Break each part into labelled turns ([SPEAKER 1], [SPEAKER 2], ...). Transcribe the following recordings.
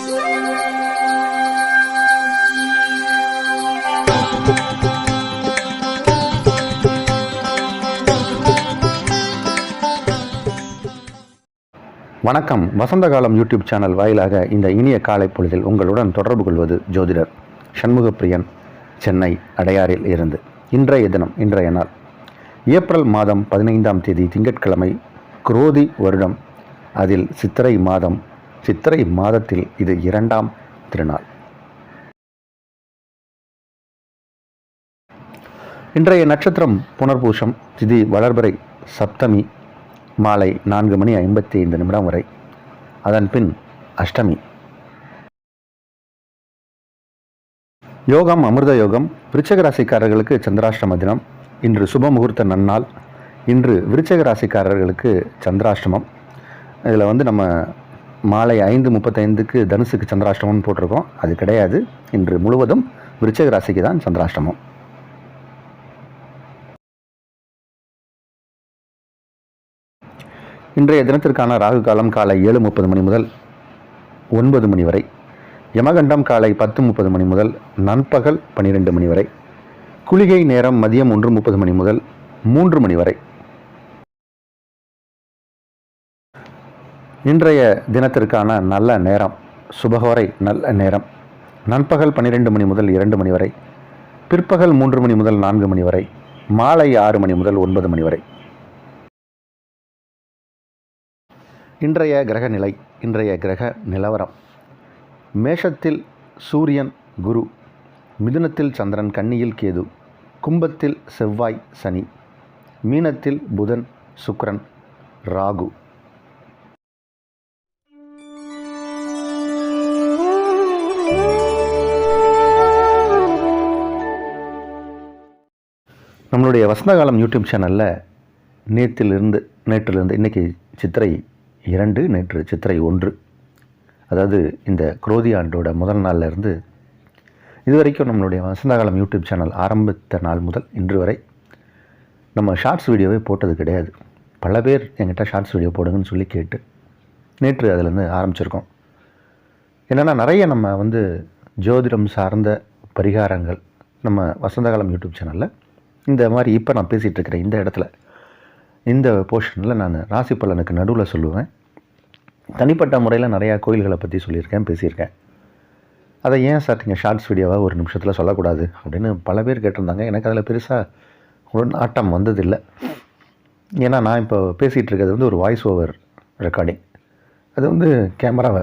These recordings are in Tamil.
[SPEAKER 1] வணக்கம். வசந்தகாலம் யூடியூப் சேனல் வாயிலாக இந்த இனிய காலை பொழுதில் உங்களுடன் தொடர்பு கொள்வது ஜோதிடர் சண்முகப்பிரியன், சென்னை அடையாறில் இருந்து. இன்றைய நாள் ஏப்ரல் மாதம் 15ஆம் தேதி திங்கட்கிழமை, குரோதி வருடம். அதில் சித்திரை மாதம். சித்திரை மாதத்தில் இது 2ஆம் திருநாள். இன்றைய நட்சத்திரம் புனர்பூசம், திதி வளர்பிறை, சப்தமி மாலை 4:55 வரை, அதன் பின் அஷ்டமி. யோகம் அமிர்த யோகம். விருச்சிக ராசிக்காரர்களுக்கு சந்திராஷ்டம தினம். இன்று சுப முகூர்த்த நன்னாள். இன்று விருச்சிக ராசிக்காரர்களுக்கு சந்திராஷ்டமம். இதில் நம்ம மாலை 5:35 தனுசுக்கு சந்திராஷ்டமம்னு போட்டிருக்கோம். அது கிடையாது. இன்று முழுவதும் விருச்சிக ராசிக்கு தான் சந்திராஷ்டமம். இன்றைய தினத்திற்கான ராகு காலம் காலை 7:30 முதல் 9 வரை. யமகண்டம் காலை 10:30 முதல் நண்பகல் 12 வரை. குளிகை நேரம் மதியம் 1:30 முதல் 3 வரை. இன்றைய தினத்திற்கான நல்ல நேரம், சுபகோரை நல்ல நேரம் நண்பகல் 12 முதல் 2 வரை, பிற்பகல் 3 முதல் 4 வரை, மாலை 6 முதல் 9 வரை. இன்றைய கிரக நிலை, இன்றைய கிரக நிலவரம். மேஷத்தில் சூரியன் குரு, மிதுனத்தில் சந்திரன், கன்னியில் கேது, கும்பத்தில் செவ்வாய் சனி, மீனத்தில் புதன் சுக்கிரன் ராகு. நம்மளுடைய வசந்தகாலம் யூடியூப் சேனலில் நேற்றிலிருந்து இன்றைக்கி சித்திரை 2, நேற்று சித்திரை 1, அதாவது இந்த குரோதி ஆண்டோட முதல் நாளில் இருந்து இதுவரைக்கும் நம்மளுடைய வசந்தகாலம் யூடியூப் சேனல் ஆரம்பித்த நாள் முதல் இன்று வரை நம்ம ஷார்ட்ஸ் வீடியோவே போட்டது கிடையாது. பல பேர் என்கிட்ட ஷார்ட்ஸ் வீடியோ போடுங்கன்னு சொல்லி கேட்டு நேற்று அதிலேருந்து ஆரம்பிச்சிருக்கோம். என்னென்னா நிறைய நம்ம ஜோதிடம் சார்ந்த பரிகாரங்கள் நம்ம வசந்தகாலம் யூடியூப் சேனலில் இந்த மாதிரி இப்போ நான் பேசிகிட்டு இருக்கிற இந்த இடத்துல இந்த போர்ஷனில் நான் ராசி பலனுக்கு நடுவில் சொல்லுவேன். தனிப்பட்ட முறையில் நிறையா கோயில்களை பற்றி சொல்லியிருக்கேன், பேசியிருக்கேன். அதை ஏன் சார் நீங்கள் ஷார்ட்ஸ் வீடியோவாக ஒரு நிமிஷத்தில் சொல்லக்கூடாது அப்படின்னு பல பேர் கேட்டிருந்தாங்க. எனக்கு அதில் பெருசாக ஒரு நாட்டம் வந்ததில்லை. ஏன்னா நான் இப்போ பேசிகிட்டு இருக்கிறது ஒரு வாய்ஸ் ஓவர் ரெக்கார்டிங். அது கேமராவை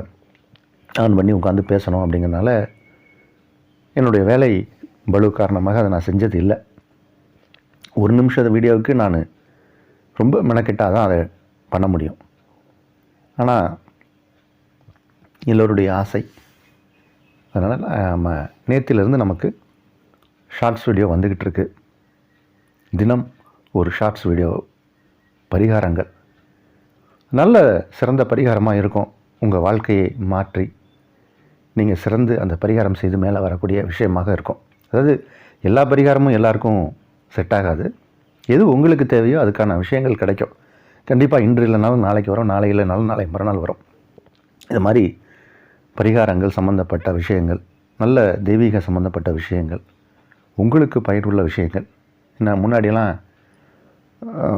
[SPEAKER 1] ஆன் பண்ணி உட்காந்து பேசணும் அப்படிங்கிறதுனால என்னுடைய வேலை பலு காரணமாக அதை நான் செஞ்சது இல்லை. ஒரு நிமிஷம் வீடியோவுக்கு நான் ரொம்ப மெனக்கிட்டால் தான் அதை பண்ண முடியும். ஆனால் எல்லோருடைய ஆசை. அதனால் நம்ம நேற்றிலிருந்து நமக்கு ஷார்ட்ஸ் வீடியோ வந்துக்கிட்டு இருக்கு. தினம் ஒரு ஷார்ட்ஸ் வீடியோ பரிகாரங்கள் நல்ல சிறந்த பரிகாரமாக இருக்கும். உங்கள் வாழ்க்கையை மாற்றி நீங்கள் சிறந்து அந்த பரிகாரம் செய்து மேலே வரக்கூடிய விஷயமாக இருக்கும். அதாவது எல்லா பரிகாரமும் எல்லாருக்கும் செட் ஆகாது. எது உங்களுக்கு தேவையோ அதுக்கான விஷயங்கள் கிடைக்கும். கண்டிப்பாக இன்று இல்லைனாலும் நாளைக்கு வரும், நாளை இல்லைனாலும் நாளை மறுநாள் வரும். இது மாதிரி பரிகாரங்கள் சம்மந்தப்பட்ட விஷயங்கள், நல்ல தெய்வீக சம்மந்தப்பட்ட விஷயங்கள், உங்களுக்கு பயனுள்ள விஷயங்கள். நான் முன்னாடியெல்லாம்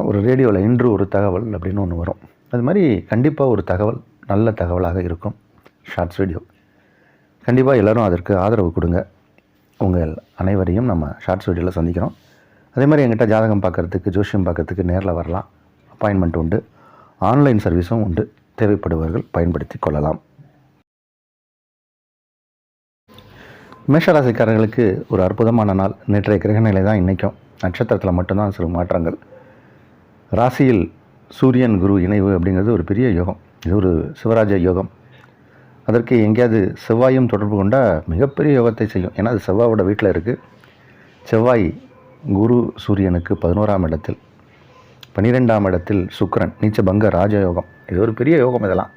[SPEAKER 1] ஒரு ரேடியோவில் இன்று ஒரு தகவல் அப்படின்னு ஒன்று வரும். அது மாதிரி கண்டிப்பாக ஒரு தகவல் நல்ல தகவலாக இருக்கும் ஷார்ட்ஸ் வீடியோ. கண்டிப்பாக எல்லோரும் அதற்கு ஆதரவு கொடுங்க. உங்கள் அனைவரையும் நம்ம ஷார்ட்ஸ் வீடியோவில் சந்திக்கிறோம். அதே மாதிரி எங்கிட்ட ஜாதகம் பார்க்குறதுக்கு, ஜோசியம் பார்க்குறதுக்கு நேரில் வரலாம். அப்பாயின்மெண்ட் உண்டு. ஆன்லைன் சர்வீஸும் உண்டு. தேவைப்படுபவர்கள் பயன்படுத்தி கொள்ளலாம். மேஷராசிக்காரர்களுக்கு ஒரு அற்புதமான நாள். நேற்றைய கிரகநிலை தான் இன்றைக்கும். நட்சத்திரத்தில் மட்டும்தான் சிறு மாற்றங்கள். ராசியில் சூரியன் குரு இணைவு அப்படிங்கிறது ஒரு பெரிய யோகம். இது ஒரு சிவராஜ யோகம். அதற்கு எங்கேயாவது செவ்வாயும் தொடர்பு கொண்டால் மிகப்பெரிய யோகத்தை செய்யும். ஏன்னா அது செவ்வாயோட வீட்டில் இருக்குது. செவ்வாய் குரு சூரியனுக்கு 11ஆம் இடத்தில், 12ஆம் இடத்தில் சுக்கிரன், நீச்சபங்க ராஜயோகம். இது ஒரு பெரிய யோகம். இதெல்லாம்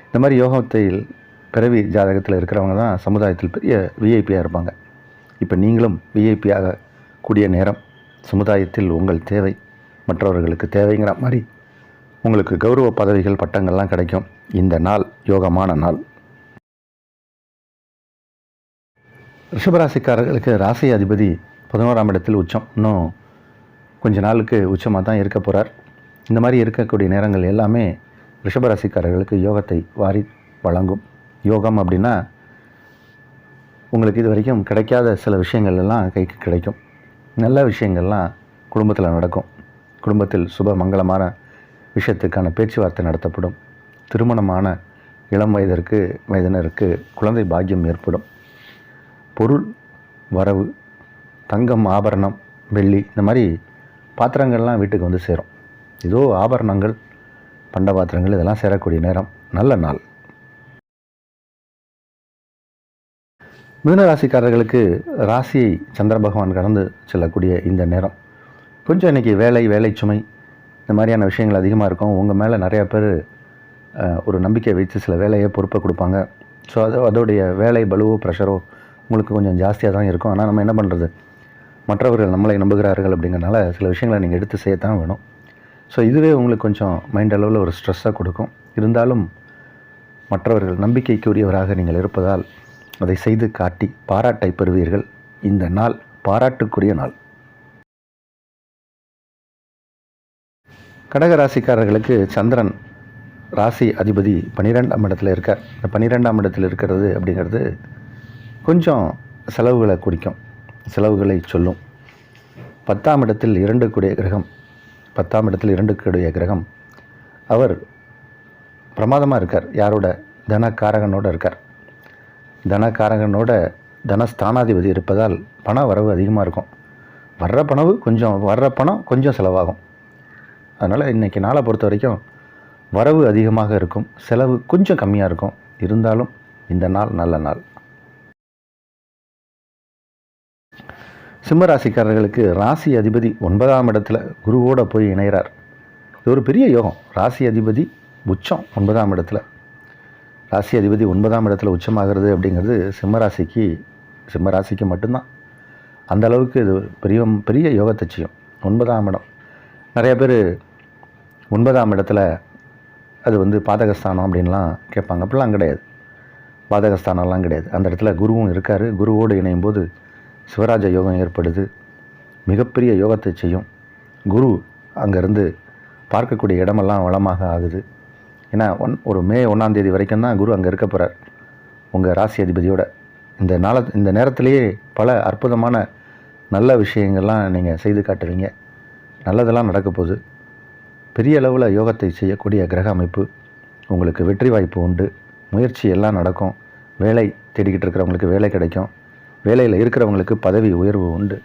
[SPEAKER 1] இந்த மாதிரி யோகத்தில் பிறவி ஜாதகத்தில் இருக்கிறவங்க தான் சமுதாயத்தில் பெரிய விஐபியாக இருப்பாங்க. இப்போ நீங்களும் விஐபியாக கூடிய நேரம். சமுதாயத்தில் உங்கள் தேவை மற்றவர்களுக்கு தேவைங்கிற மாதிரி உங்களுக்கு கௌரவ பதவிகள், பட்டங்கள்லாம் கிடைக்கும். இந்த நாள் யோகமான நாள். ரிஷபராசிக்காரர்களுக்கு ராசி அதிபதி 11ஆம் இடத்தில் உச்சம். இன்னும் கொஞ்ச நாளுக்கு உச்சமாக தான் இருக்க போகிறார். இந்த மாதிரி இருக்கக்கூடிய நேரங்கள் எல்லாமே ரிஷபராசிக்காரர்களுக்கு யோகத்தை வாரி வழங்கும். யோகம் அப்படின்னா உங்களுக்கு இது வரைக்கும் கிடைக்காத சில விஷயங்கள் எல்லாம் கைக்கு கிடைக்கும். நல்ல விஷயங்கள்லாம் குடும்பத்தில் நடக்கும். குடும்பத்தில் சுப மங்களமான விஷயத்துக்கான பேச்சுவார்த்தை நடத்தப்படும். திருமணமான இளம் வயதினருக்கு குழந்தை பாக்கியம் ஏற்படும். பொருள் வரவு, தங்கம், ஆபரணம், வெள்ளி, இந்த மாதிரி பாத்திரங்கள்லாம் வீட்டுக்கு வந்து சேரும். ஏதோ ஆபரணங்கள், பண்ட பாத்திரங்கள் இதெல்லாம் சேரக்கூடிய நேரம், நல்ல நாள். மிதுன ராசிக்காரர்களுக்கு ராசியை சந்திர பகவான் கடந்து செல்லக்கூடிய இந்த நேரம் கொஞ்சம் இன்றைக்கி வேலை சுமை இந்த மாதிரியான விஷயங்கள் அதிகமாக இருக்கும். உங்கள் மேலே நிறையா பேர் ஒரு நம்பிக்கை வைத்து சில வேலையை பொறுப்பை கொடுப்பாங்க. ஸோ அதோடைய வேலை பலுவோ ப்ரெஷரோ உங்களுக்கு கொஞ்சம் ஜாஸ்தியாக தான் இருக்கும். ஆனால் நம்ம என்ன பண்ணுறது, மற்றவர்கள் நம்மளை நம்புகிறார்கள் அப்படிங்கிறனால சில விஷயங்களை நீங்கள் எடுத்து செய்யத்தான் வேணும். ஸோ இதுவே உங்களுக்கு கொஞ்சம் மைண்ட் அளவில் ஒரு ஸ்ட்ரெஸ்ஸாக கொடுக்கும். இருந்தாலும் மற்றவர்கள் நம்பிக்கைக்குரியவராக நீங்கள் இருப்பதால் அதை செய்து காட்டி பாராட்டை பெறுவீர்கள். இந்த நாள் பாராட்டுக்குரிய நாள். கடகராசிக்காரர்களுக்கு சந்திரன் ராசி அதிபதி 12ஆம் இடத்துல இருக்கார். இந்த 12ஆம் இடத்தில் இருக்கிறது அப்படிங்கிறது கொஞ்சம் செலவுகளை குறிக்கும், செலவுகளை சொல்லும். 10ஆம் இடத்தில் 2 கூடிய கிரகம், 10ஆம் இடத்தில் 2 கூடிய கிரகம் அவர் பிரமாதமாக இருக்கார். யாரோட? தனக்காரகனோட இருக்கார். தனக்காரகனோட தனஸ்தானாதிபதி இருப்பதால் பண வரவு அதிகமாக இருக்கும். வர்ற பணம் கொஞ்சம் செலவாகும். அதனால் இன்றைக்கி நாளை பொறுத்த வரைக்கும் வரவு அதிகமாக இருக்கும், செலவு கொஞ்சம் கம்மியாக இருக்கும். இருந்தாலும் இந்த நாள் நல்ல நாள். சிம்மராசிக்காரர்களுக்கு ராசி அதிபதி 9ஆம் இடத்துல குருவோடு போய் இணைகிறார். இது ஒரு பெரிய யோகம். ராசி அதிபதி உச்சம் 9ஆம் இடத்துல. ராசி அதிபதி 9ஆம் இடத்துல உச்சமாகிறது அப்படிங்கிறது சிம்மராசிக்கு மட்டும்தான். அந்த அளவுக்கு இது பெரிய யோகத்தை செய்யும். 9ஆம் இடம், நிறைய பேர் 9ஆம் இடத்துல அது பாதகஸ்தானம் அப்படின்லாம் கேட்பாங்க. அப்படிலாம் கிடையாது. பாதகஸ்தானம்லாம் கிடையாது. அந்த இடத்துல குருவும் இருக்கார். குருவோடு இணையும் போது சிவராஜ யோகம் ஏற்படுது. மிகப்பெரிய யோகத்தை செய்யும். குரு அங்கேருந்து பார்க்கக்கூடிய இடமெல்லாம் வளமாக ஆகுது. ஏன்னா ஒரு மே 1ஆம் தேதி வரைக்கும் தான் குரு அங்கே இருக்க போகிறார் உங்கள் ராசி அதிபதியோட. இந்த நேரத்திலேயே பல அற்புதமான நல்ல விஷயங்கள்லாம் நீங்கள் செய்து காட்டுவீங்க. நல்லதெல்லாம் நடக்க போகுது. பெரிய அளவில் யோகத்தை செய்யக்கூடிய கிரக அமைப்பு. உங்களுக்கு வெற்றி வாய்ப்பு உண்டு. முயற்சி எல்லாம் நடக்கும். வேலை தேடிக்கிட்டு இருக்கிறவங்களுக்கு வேலை கிடைக்கும். வேலையில் இருக்கிறவங்களுக்கு பதவி உயர்வு உண்டு.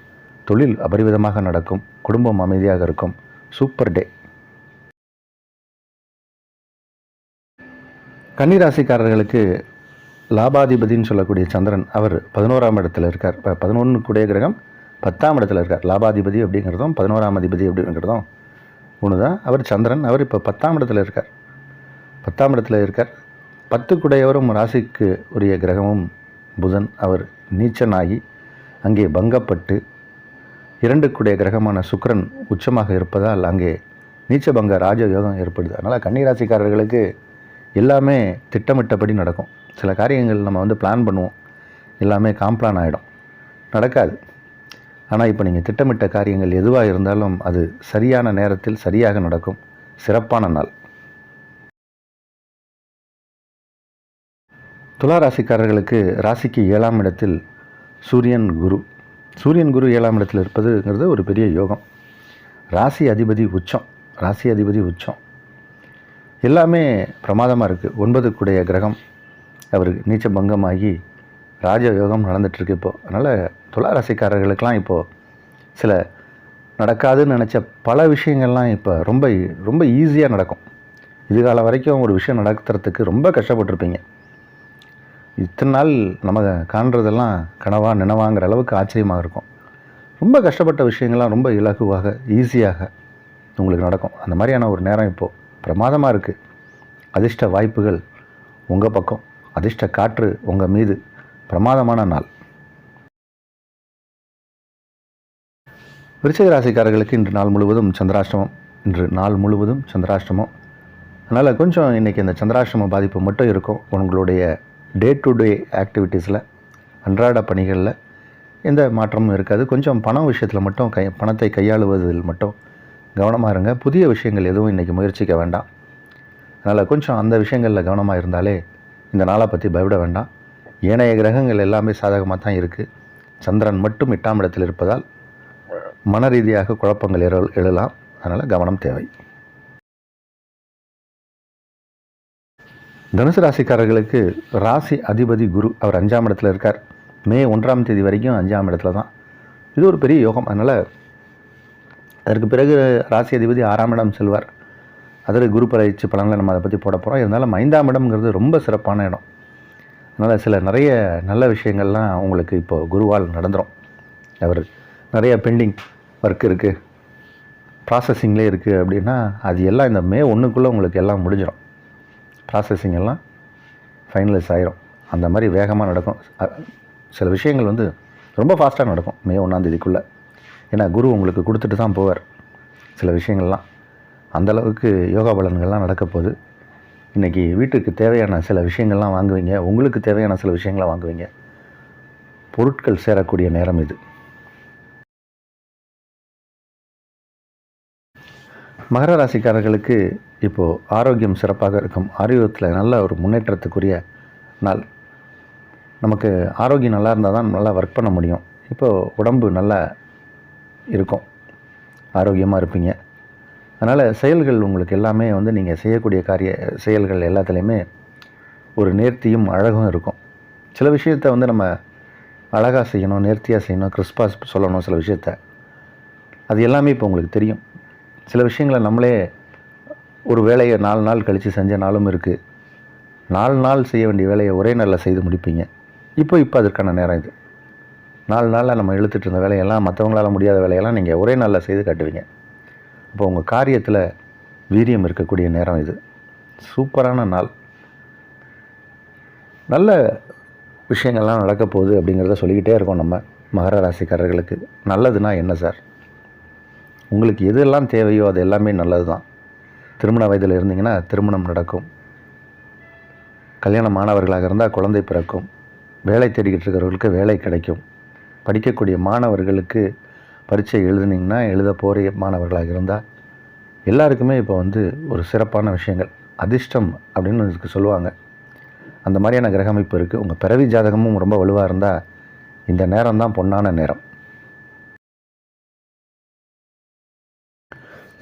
[SPEAKER 1] தொழில் அபரிவிதமாக நடக்கும். குடும்பம் அமைதியாக இருக்கும். சூப்பர் டே. கன்னிராசிக்காரர்களுக்கு லாபாதிபதினு சொல்லக்கூடிய சந்திரன் அவர் 11ஆம் இடத்துல இருக்கார். இப்போ 11 கூடிய கிரகம் 10ஆம் இடத்துல இருக்கார். லாபாதிபதி அப்படிங்கிறதும் 11ஆம் அதிபதி அப்படிங்கிறதும் ஒன்று தான். அவர் சந்திரன். அவர் இப்போ 10ஆம் இடத்துல இருக்கார். 10ஆம் இடத்துல இருக்கார். 10 கூடையவரும் ராசிக்கு உரிய கிரகமும் புதன். அவர் நீச்சனாகி அங்கே பங்கப்பட்டு 2 கூடிய கிரகமான சுக்கிரன் உச்சமாக இருப்பதால் அங்கே நீச்சபங்க ராஜயோகம் ஏற்படுது. அதனால் கன்னிராசிக்காரர்களுக்கு எல்லாமே திட்டமிட்டபடி நடக்கும். சில காரியங்கள் நம்ம பிளான் பண்ணுவோம், எல்லாமே காம்ப்ளான் ஆகிடும், நடக்காது. ஆனால் இப்போ நீங்கள் திட்டமிட்ட காரியங்கள் எதுவாக இருந்தாலும் அது சரியான நேரத்தில் சரியாக நடக்கும். சிறப்பான நாள். துலா ராசிக்காரர்களுக்கு ராசிக்கு 7ஆம் இடத்தில் சூரியன் குரு 7ஆம் இடத்தில் இருப்பதுங்கிறது ஒரு பெரிய யோகம். ராசி அதிபதி உச்சம். எல்லாமே பிரமாதமாக இருக்குது. 9 கூடிய கிரகம் அவருக்கு நீச்ச பங்கமாகி ராஜயோகம் நடந்துகிட்ருக்கு இப்போது. அதனால் துலா ராசிக்காரர்களுக்கெல்லாம் இப்போது சில நடக்காதுன்னு நினச்ச பல விஷயங்கள்லாம் இப்போ ரொம்ப ரொம்ப ஈஸியாக நடக்கும். இதுகால வரைக்கும் ஒரு விஷயம் நடத்துறதுக்கு ரொம்ப கஷ்டப்பட்டுருப்பீங்க. இத்தனை நாள் நம்ம காண்றதெல்லாம் கனவா நினைவாங்கிற அளவுக்கு ஆச்சரியமாக இருக்கும். ரொம்ப கஷ்டப்பட்ட விஷயங்கள்லாம் ரொம்ப இலகுவாக ஈஸியாக உங்களுக்கு நடக்கும். அந்த மாதிரியான ஒரு நேரம் இப்போது பிரமாதமாக இருக்குது. அதிர்ஷ்ட வாய்ப்புகள் உங்கள் பக்கம், அதிர்ஷ்ட காற்று உங்கள் மீது. பிரமாதமான நாள். விருச்சிக ராசிக்காரர்களுக்கு இன்று நாள் முழுவதும் சந்திராஷ்டமம். அதனால் கொஞ்சம் இன்றைக்கி இந்த சந்திராஷ்டம பாதிப்பு மட்டும் இருக்கும் உங்களுடைய டே டு டே ஆக்டிவிட்டீஸில். அன்றாட பணிகளில் எந்த மாற்றமும் இருக்காது. கொஞ்சம் பணம் விஷயத்தில் மட்டும் பணத்தை கையாளுவதில் மட்டும் கவனமாக இருங்க. புதிய விஷயங்கள் எதுவும் இன்றைக்கி முயற்சிக்க வேண்டாம். அதனால் கொஞ்சம் அந்த விஷயங்களில் கவனமாக இருந்தாலே இந்த நாளை பற்றி பயப்பட வேண்டாம். ஏனைய கிரகங்கள் எல்லாமே சாதகமாக தான் இருக்குது. சந்திரன் மட்டும் 8ஆம் இடத்தில் இருப்பதால் மன ரீதியாக குழப்பங்கள் எழலாம். அதனால் கவனம் தேவை. தனுசு ராசிக்காரர்களுக்கு ராசி அதிபதி குரு, அவர் 5ஆம் இடத்துல இருக்கார். மே 1ஆம் தேதி வரைக்கும் 5ஆம் இடத்துல தான். இது ஒரு பெரிய யோகம். அதனால் அதற்கு பிறகு ராசி அதிபதி 6ஆம் இடம் செல்வார். அதில் குரு பயிற்சி பலன்களை நம்ம அதை பற்றி போட போகிறோம். இருந்தாலும் 5ஆம் இடம்ங்கிறது ரொம்ப சிறப்பான இடம். அதனால் நிறைய நல்ல விஷயங்கள்லாம் உங்களுக்கு இப்போது குருவால் நடந்துடும். அவர் நிறைய பெண்டிங் ஒர்க் இருக்குது, ப்ராசஸிங்லேயே இருக்குது அப்படின்னா அது எல்லாம் இந்த மே 1க்குள்ளே உங்களுக்கு எல்லாம் முடிஞ்சிடும். ப்ராசஸிங் எல்லாம் ஃபைனலைஸ் ஆகிரும். அந்த மாதிரி வேகமாக நடக்கும். சில விஷயங்கள் ரொம்ப ஃபாஸ்ட்டாக நடக்கும் மே 1ஆம் தேதிக்குள்ளே. ஏன்னா குரு உங்களுக்கு கொடுத்துட்டு தான் போவார் சில விஷயங்கள்லாம். அந்தளவுக்கு யோகா பலன்கள்லாம் நடக்க போகுது. இன்றைக்கி வீட்டுக்கு தேவையான சில விஷயங்கள்லாம் வாங்குவீங்க. உங்களுக்கு தேவையான சில விஷயங்கள்லாம் வாங்குவீங்க. பொருட்கள் சேரக்கூடிய நேரம் இது. மகர ராசிக்காரர்களுக்கு இப்போது ஆரோக்கியம் சிறப்பாக இருக்கும். ஆரோக்கியத்தில் நல்ல ஒரு முன்னேற்றத்துக்குரிய நாள். நமக்கு ஆரோக்கியம் நல்லா இருந்தால் தான் நல்லா ஒர்க் பண்ண முடியும். இப்போது உடம்பு நல்லா இருக்கும், ஆரோக்கியமாக இருப்பீங்க. அதனால் செயல்கள் உங்களுக்கு எல்லாமே நீங்கள் செய்யக்கூடிய செயல்கள் எல்லாத்துலேயுமே ஒரு நேர்த்தியும் அழகும் இருக்கும். சில விஷயத்தை நம்ம அழகாக செய்யணும், நேர்த்தியாக செய்யணும், கிறிஸ்பாக சொல்லணும். சில விஷயத்த அது எல்லாமே இப்போ உங்களுக்கு தெரியும். சில விஷயங்களை நம்மளே ஒரு வேலையை 4 நாள் கழித்து செஞ்ச நாளும் இருக்குது. 4 நாள் செய்ய வேண்டிய வேலையை ஒரே நாளில் செய்து முடிப்பீங்க. இப்போ அதற்கான நேரம் இது. 4 நாளில் நம்ம இழுத்துட்டு இருந்த வேலையெல்லாம், மற்றவங்களால் முடியாத வேலையெல்லாம் நீங்கள் ஒரே நாளில் செய்து காட்டுவீங்க. இப்போ உங்கள் காரியத்தில் வீரியம் இருக்கக்கூடிய நேரம் இது. சூப்பரான நாள். நல்ல விஷயங்கள்லாம் நடக்க போகுது அப்படிங்கிறத சொல்லிக்கிட்டே இருக்கோம் நம்ம மகர ராசிக்காரர்களுக்கு. நல்லதுன்னா என்ன சார்? உங்களுக்கு எதெல்லாம் தேவையோ அது எல்லாமே நல்லது தான். திருமண வயதில் இருந்தீங்கன்னா திருமணம் நடக்கும். கல்யாணம் மாணவர்களாக இருந்தால் குழந்தை பிறக்கும். வேலை தேடிக்கிட்டு இருக்கிறவர்களுக்கு வேலை கிடைக்கும். படிக்கக்கூடிய மாணவர்களுக்கு பரீட்சை எழுதுனீங்கன்னா எழுத போகிற மாணவர்களாக இருந்தால் எல்லாருக்குமே இப்போ ஒரு சிறப்பான விஷயங்கள், அதிர்ஷ்டம் அப்படின்னு இதுக்கு சொல்லுவாங்க. அந்த மாதிரியான கிரக அமைப்பு இருக்குது. உங்கள் பிறவி ஜாதகமும் ரொம்ப வலுவாக இருந்தால் இந்த நேரம் தான் பொன்னான நேரம்.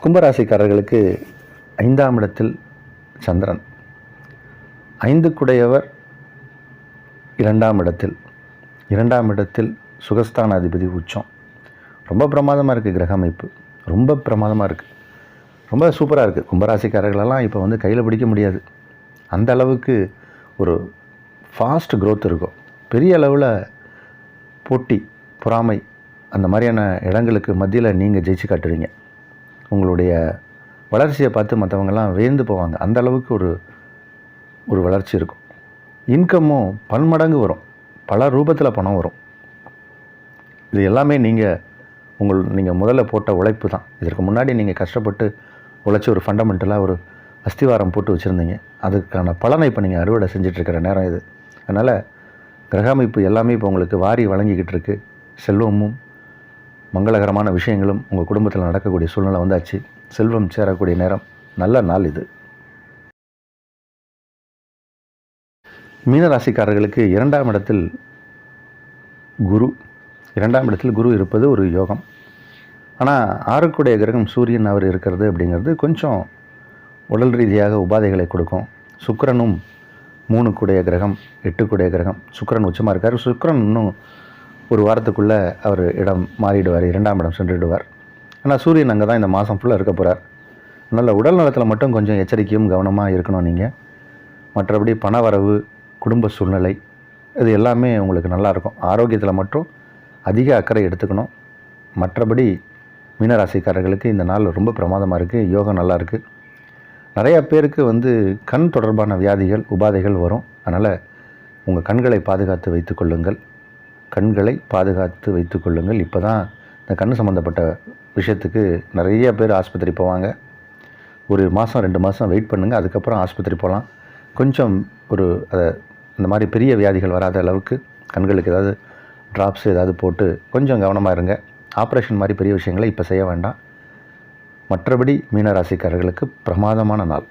[SPEAKER 1] கும்பராசிக்காரர்களுக்கு 5ஆம் இடத்தில் சந்திரன், 5க்குடையவர் 2ஆம் இடத்தில், 2ஆம் இடத்தில் சுகஸ்தான அதிபதி உச்சம். ரொம்ப பிரமாதமாக இருக்குது கிரக அமைப்பு. ரொம்ப பிரமாதமாக இருக்குது. ரொம்ப சூப்பராக இருக்குது. கும்பராசிக்காரர்களெல்லாம் இப்போ கையில் பிடிக்க முடியாது. அந்த அளவுக்கு ஒரு ஃபாஸ்ட் க்ரோத் இருக்கும். பெரிய அளவில் போட்டி, பொறாமை, அந்த மாதிரியான இடங்களுக்கு மத்தியில் நீங்கள் ஜெயிச்சு காட்டுவீங்க. உங்களுடைய வளர்ச்சியை பார்த்து மற்றவங்கெல்லாம் வியந்து போவாங்க. அந்த அளவுக்கு ஒரு வளர்ச்சி இருக்கும். இன்கமும் பன்மடங்கு வரும். பல ரூபத்தில் பணம் வரும். இது எல்லாமே நீங்கள் முதல்ல போட்ட உழைப்பு தான். இதற்கு முன்னாடி நீங்கள் கஷ்டப்பட்டு உழைச்சி ஒரு ஃபண்டமெண்டலாக ஒரு அஸ்திவாரம் போட்டு வச்சுருந்தீங்க. அதுக்கான பலனை இப்போ நீங்கள் அறுவடை செஞ்சிட்ருக்கிற நேரம் இது. அதனால் கிரக அமைப்பு எல்லாமே இப்போ உங்களுக்கு வாரி வழங்கிக்கிட்டு இருக்குது. செல்வமும் மங்களகரமான விஷயங்களும் உங்கள் குடும்பத்தில் நடக்கக்கூடிய சூழ்நிலை வந்தாச்சு. செல்வம் சேரக்கூடிய நேரம், நல்ல நாள் இது. மீனராசிக்காரர்களுக்கு 2ஆம் இடத்தில் குரு, 2ஆம் இடத்தில் குரு இருப்பது ஒரு யோகம். ஆனால் 6க்குடைய கிரகம் சூரியன் அவர் இருக்கிறது அப்படிங்கிறது கொஞ்சம் உடல் ரீதியாக உபாதைகளை கொடுக்கும். சுக்கிரனும் 3க்குடைய கிரகம், 8க்குடைய கிரகம். சுக்கிரன் உச்சமாக இருக்கார். சுக்கிரன் இன்னும் ஒரு வாரத்துக்குள்ளே அவர் இடம் மாறிடுவார், 2ஆம் இடம் சென்றுடுவார். ஆனால் சூரியன் அங்கே தான் இந்த மாதம் ஃபுல்லாக இருக்க போகிறார். அதனால் உடல் நலத்தில் மட்டும் கொஞ்சம் எச்சரிக்கையும் கவனமாக இருக்கணும் நீங்கள். மற்றபடி பணவரவு, குடும்ப சூழ்நிலை இது எல்லாமே உங்களுக்கு நல்லாயிருக்கும். ஆரோக்கியத்தில் மட்டும் அதிக அக்கறை எடுத்துக்கணும். மற்றபடி மீனராசிக்காரர்களுக்கு இந்த நாள் ரொம்ப பிரமாதமாக இருக்குது. யோகம் நல்லா இருக்குது. நிறையா பேருக்கு கண் தொடர்பான வியாதிகள், உபாதைகள் வரும். அதனால் உங்கள் கண்களை பாதுகாத்து வைத்துக்கொள்ளுங்கள். கண்களை பாதுகாத்து வைத்துக்கொள்ளுங்கள். இப்போ தான் இந்த கண் சம்மந்தப்பட்ட விஷயத்துக்கு நிறைய பேர் ஆஸ்பத்திரி போவாங்க. ஒரு மாதம் 2 மாதம் வெயிட் பண்ணுங்கள். அதுக்கப்புறம் ஆஸ்பத்திரி போகலாம். கொஞ்சம் இந்த மாதிரி பெரிய வியாதிகள் வராத அளவுக்கு கண்களுக்கு ஏதாவது ட்ராப்ஸ் ஏதாவது போட்டு கொஞ்சம் கவனமாக இருங்க. ஆப்ரேஷன் மாதிரி பெரிய விஷயங்களை இப்போ செய்ய வேண்டாம். மற்றபடி மீனராசிக்காரர்களுக்கு பிரமாதமான நாள்.